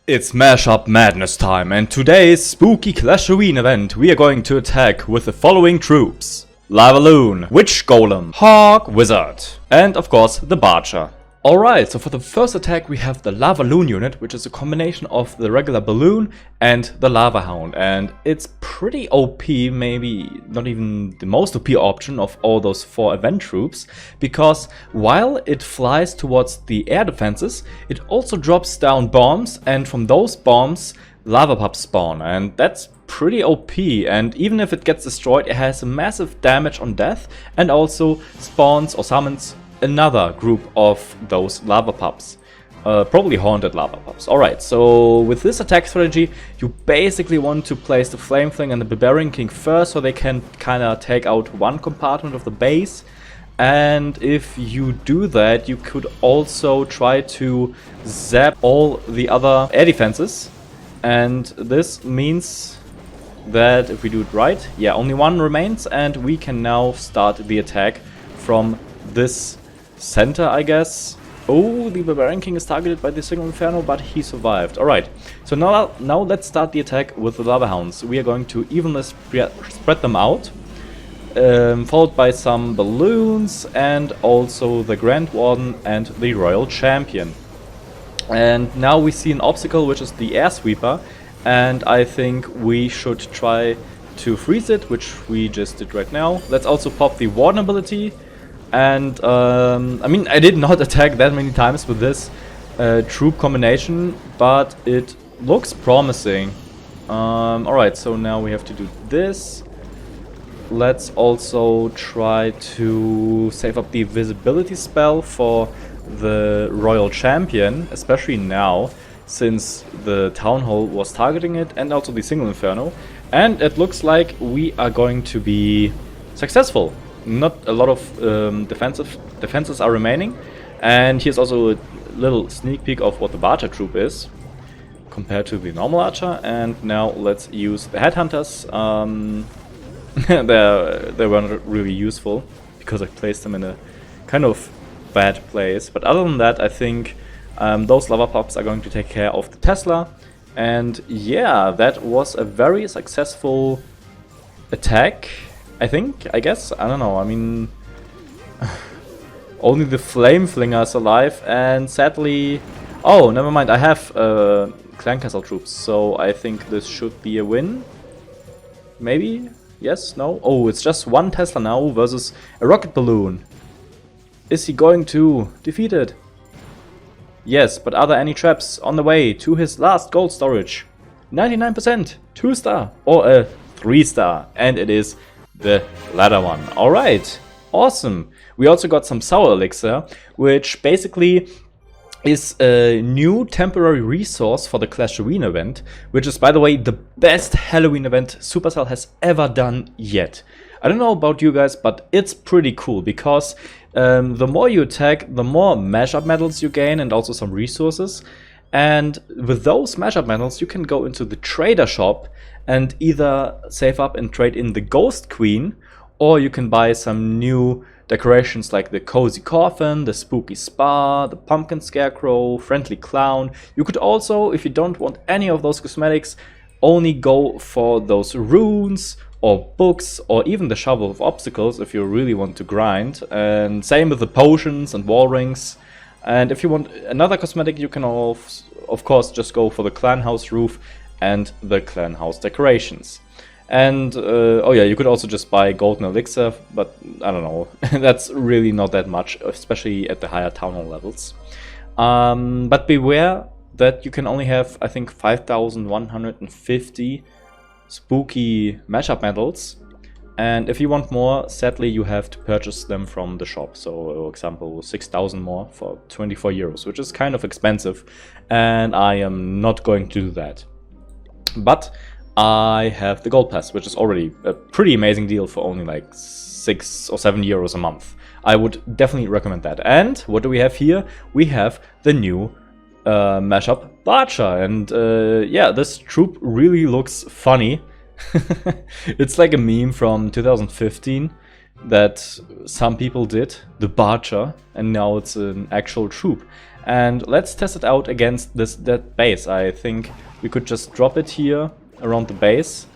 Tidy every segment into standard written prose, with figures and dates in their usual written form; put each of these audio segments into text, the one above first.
It's MASHUP madness time, and today's spooky Clash-o-ween event we are going to attack with the following troops: Lavaloon, Witch Golem, Hawk Wizard, and of course the Barcher. Alright, so for the first attack we have the Lavaloon unit, which is a combination of the regular balloon and the Lava Hound, and it's pretty OP, maybe not even the most OP option of all those 4 event troops, because while it flies towards the air defenses, it also drops down bombs, and from those bombs lava pups spawn, and that's pretty OP. And even if it gets destroyed, it has a massive damage on death and also spawns or summons another group of those lava pups, probably haunted lava pups. Alright, so with this attack strategy you basically want to place the Flame Fling and the Barbarian King first, so they can kinda take out one compartment of the base. And if you do that, you could also try to zap all the other air defenses, and this means that if we do it right, yeah, only one remains, and we can now start the attack from this center, I guess. Oh, the Barbarian King is targeted by the Single Inferno, but he survived. Alright, so now let's start the attack with the Lava Hounds. We are going to evenly spread them out, followed by some balloons and also the Grand Warden and the Royal Champion. And now we see an obstacle, which is the Air Sweeper, and I think we should try to freeze it, which we just did right now. Let's also pop the Warden ability. And I mean, I did not attack that many times with this troop combination, but it looks promising. Alright, so now we have to do this. Let's also try to save up the visibility spell for the Royal Champion, especially now, since the Townhall was targeting it, and also the Single Inferno. And it looks like we are going to be successful. Not a lot of defenses are remaining, and here's also a little sneak peek of what the Barcher troop is compared to the normal archer. And now let's use the headhunters. They were not really useful because I placed them in a kind of bad place, but other than that I think those lava pups are going to take care of the Tesla. And yeah, that was a very successful attack, I guess. I don't know, I mean, only the Flame Flinger is alive, and sadly... Oh, never mind, I have Clan Castle troops, so I think this should be a win. Maybe? Yes? No? Oh, it's just one Tesla now versus a rocket balloon. Is he going to defeat it? Yes, but are there any traps on the way to his last gold storage? 99%, 2-star or a 3-star, and it is the latter one. Alright, awesome. We also got some Sour Elixir, which basically is a new temporary resource for the Clash-o-ween event, which is, by the way, the best Halloween event Supercell has ever done yet. I don't know about you guys, but it's pretty cool, because the more you attack, the more MASHUP medals you gain and also some resources. And with those MASHUP medals, you can go into the trader shop and either save up and trade in the Ghost Queen, or you can buy some new decorations like the Cozy Coffin, the Spooky Spa, the Pumpkin Scarecrow, Friendly Clown. You could also, if you don't want any of those cosmetics, only go for those runes or books, or even the Shovel of Obstacles if you really want to grind. And same with the potions and wall rings. And if you want another cosmetic, you can of course just go for the clan house roof and the clan house decorations. And oh yeah, you could also just buy golden elixir, but I don't know, that's really not that much, especially at the higher Townhall levels. But beware that you can only have, I think, 5,150 spooky MASHUP medals, and if you want more, sadly you have to purchase them from the shop. So for example, 6,000 more for 24 euros, which is kind of expensive, and I am not going to do that. But I have the gold pass, which is already a pretty amazing deal for only like 6 or 7 euros a month. I would definitely recommend that. And what do we have here? We have the new MASHUP Barcher, and yeah, this troop really looks funny. It's like a meme from 2015 that some people did, the Barcher, and now it's an actual troop. And let's test it out against that base. I think we could just drop it here around the base,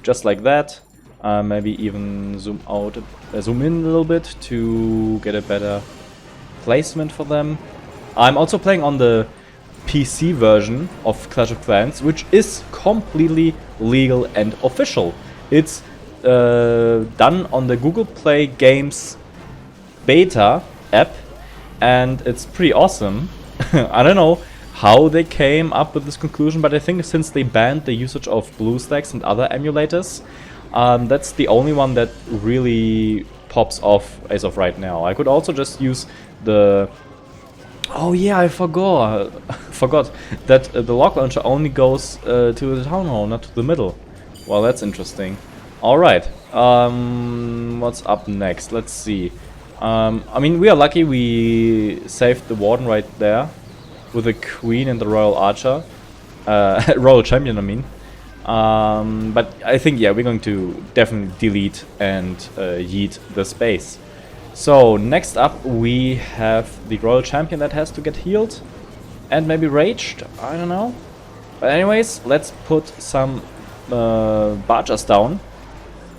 just like that. Maybe even zoom in a little bit to get a better placement for them. I'm also playing on the PC version of Clash of Clans, which is completely legal and official. It's done on the Google Play Games beta app, and it's pretty awesome. I don't know how they came up with this conclusion, but I think since they banned the usage of BlueStacks and other emulators, that's the only one that really pops off as of right now. I could also just use the... Oh yeah, I forgot that the log launcher only goes to the Townhall, not to the middle. Well, that's interesting. Alright, what's up next? Let's see. I mean, we are lucky we saved the Warden right there with the Queen and the Royal Archer. Royal Champion, I mean. But I think, yeah, we're going to definitely delete and yeet the space. So, next up we have the Royal Champion that has to get healed. And maybe raged, I don't know. But anyways, let's put some Bargers down.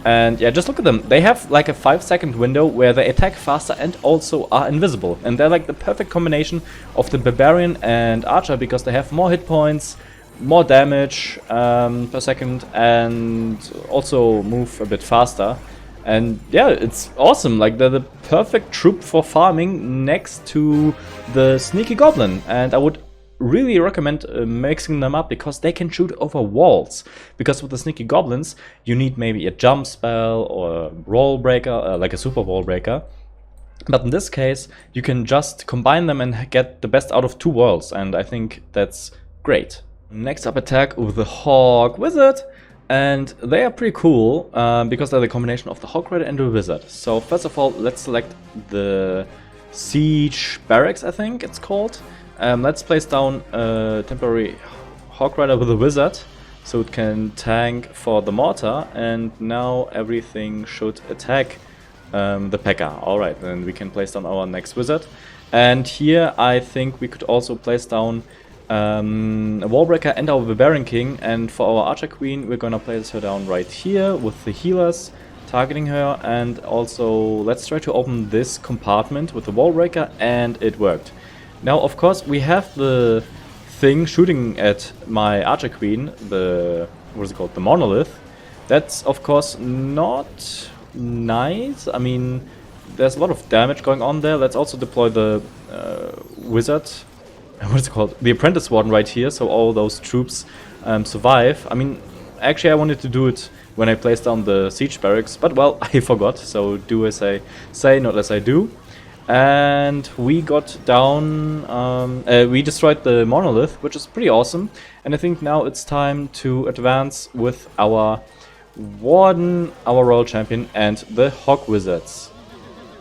And yeah, just look at them. They have like a 5-second window where they attack faster and also are invisible. And they're like the perfect combination of the Barbarian and Archer, because they have more hit points, more damage per second, and also move a bit faster. And yeah, it's awesome. Like, they're the perfect troop for farming next to the Sneaky Goblin. And I would really recommend mixing them up, because they can shoot over walls. Because with the Sneaky Goblins, you need maybe a jump spell or a wall breaker, like a super wall breaker. But in this case, you can just combine them and get the best out of two worlds, and I think that's great. Next up, attack with the Hawk Wizard. And they are pretty cool, because they're the combination of the Hawk Rider and the Wizard. So first of all, let's select the Siege Barracks, I think it's called. Let's place down a temporary Hawk Rider with a Wizard, so it can tank for the mortar, and now everything should attack the P.E.K.K.A. Alright, then we can place down our next Wizard. And here I think we could also place down a Wallbreaker and our Barbarian King, and for our Archer Queen we're gonna place her down right here with the healers targeting her. And also let's try to open this compartment with the Wallbreaker, and it worked. Now, of course, we have the thing shooting at my Archer Queen, the, what is it called, the Monolith. That's, of course, not nice. I mean, there's a lot of damage going on there. Let's also deploy the Wizard, what is it called, the Apprentice Warden right here, so all those troops survive. I mean, actually I wanted to do it when I placed down the Siege Barracks, but well, I forgot, so do as I say, not as I do. And we got down, we destroyed the Monolith, which is pretty awesome. And I think now it's time to advance with our Warden, our Royal Champion, and the Hawk Wizards.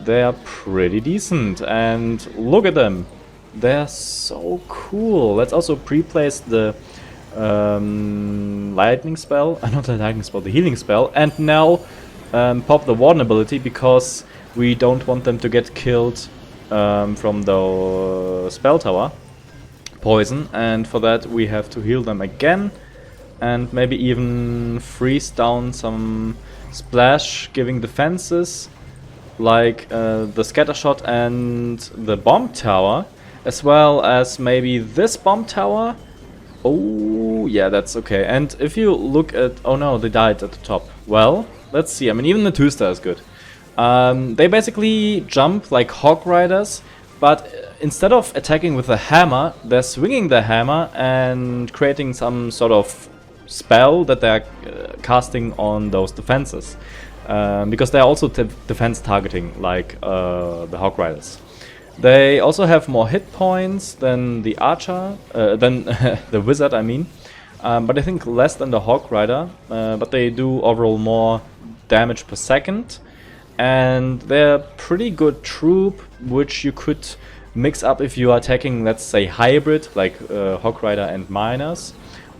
They are pretty decent, and look at them. They're so cool. Let's also pre-place the lightning spell, not the lightning spell, the healing spell, and now pop the Warden ability, because we don't want them to get killed from the spell tower poison, and for that we have to heal them again, and maybe even freeze down some splash giving defenses, like the scatter shot and the bomb tower, as well as maybe this bomb tower. Oh yeah, that's okay. And if you look at, oh no, they died at the top. Well, let's see. I mean, even the 2-star is good. They basically jump like Hawk Riders, but instead of attacking with a hammer, they're swinging the hammer and creating some sort of spell that they're casting on those defenses. Because they're also defense targeting, like the Hawk Riders. They also have more hit points than the Archer, than the Wizard, I mean. But I think less than the Hawk Rider, but they do overall more damage per second. And they're pretty good troop, which you could mix up if you are attacking, let's say, hybrid, like Hawk Rider and Miners,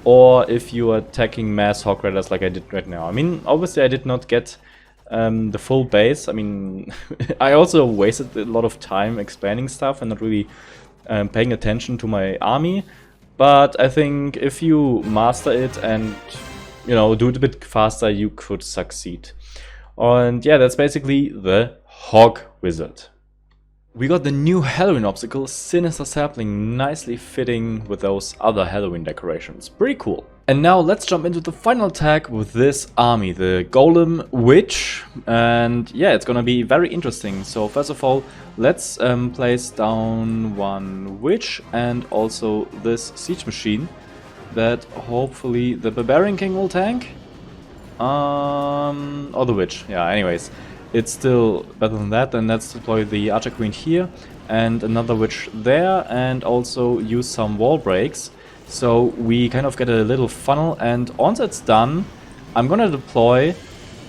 or if you are attacking mass Hawk Riders like I did right now. I mean, obviously I did not get the full base. I mean, I also wasted a lot of time explaining stuff and not really paying attention to my army. But I think if you master it and, you know, do it a bit faster, you could succeed. And yeah, that's basically the Hog Wizard. We got the new Halloween obstacle, Sinister Sapling, nicely fitting with those other Halloween decorations. Pretty cool. And now let's jump into the final attack with this army, the Golem Witch. And yeah, it's gonna be very interesting. So first of all, let's place down one Witch and also this Siege Machine that hopefully the Barbarian King will tank. Or the Witch, yeah, anyways. It's still better than that. Then let's deploy the Archer Queen here and another Witch there, and also use some wall breaks. So we kind of get a little funnel, and once it's done, I'm gonna deploy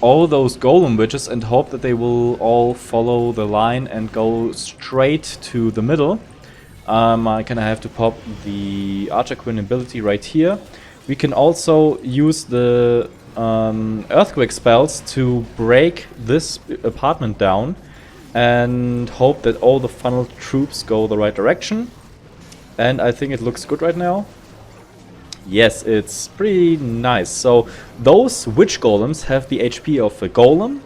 all those Golem Witches and hope that they will all follow the line and go straight to the middle. I kind of have to pop the Archer Queen ability right here. We can also use the earthquake spells to break this apartment down and hope that all the funneled troops go the right direction. And I think it looks good right now. Yes, it's pretty nice. So those witch golems have the HP of a golem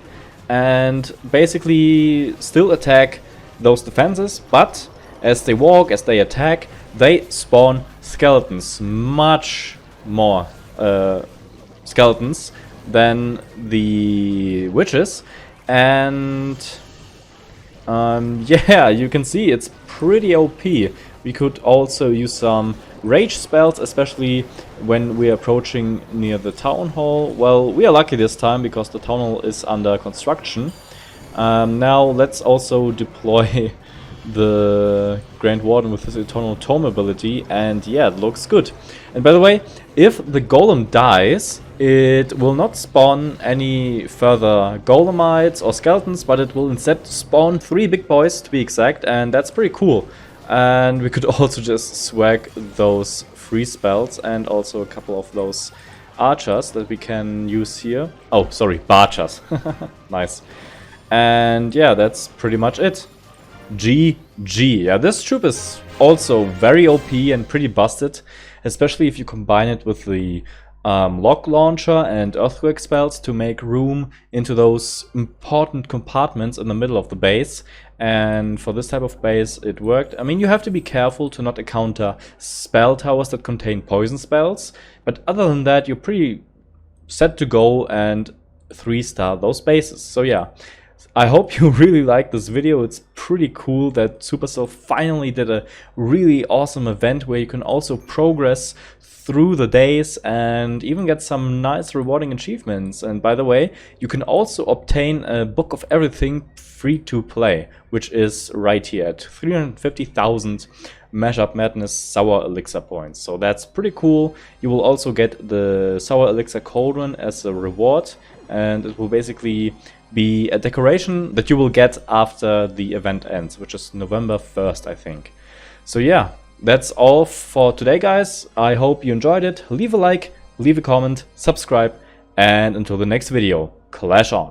and basically still attack those defenses, but as they walk, as they attack, they spawn skeletons, much more skeletons than the witches. And yeah, you can see it's pretty OP. We could also use some rage spells, especially when we're approaching near the town hall. Well, we are lucky this time because the town hall is under construction. Now let's also deploy the Grand Warden with his Eternal Tome ability, and yeah, it looks good. And by the way, if the golem dies, it will not spawn any further golemites or skeletons, but it will instead spawn 3 big boys to be exact, and that's pretty cool. And we could also just swag those free spells and also a couple of those archers that we can use here. Oh, sorry, barchers. Nice. And yeah, that's pretty much it. GG. Yeah, this troop is also very OP and pretty busted, especially if you combine it with the lock launcher and earthquake spells to make room into those important compartments in the middle of the base. And for this type of base it worked. I mean, you have to be careful to not encounter spell towers that contain poison spells, but other than that you're pretty set to go and 3-star those bases. So yeah, I hope you really liked this video. It's pretty cool that Supercell finally did a really awesome event where you can also progress through the days and even get some nice rewarding achievements. And by the way, you can also obtain a Book of Everything free to play, which is right here at 350,000 MASHUP Madness Sour Elixir points. So that's pretty cool. You will also get the Sour Elixir Cauldron as a reward, and it will basically be a decoration that you will get after the event ends, which is November 1st, I think. So yeah, that's all for today, guys. I hope you enjoyed it. Leave a like, leave a comment, subscribe, and until the next video, clash on!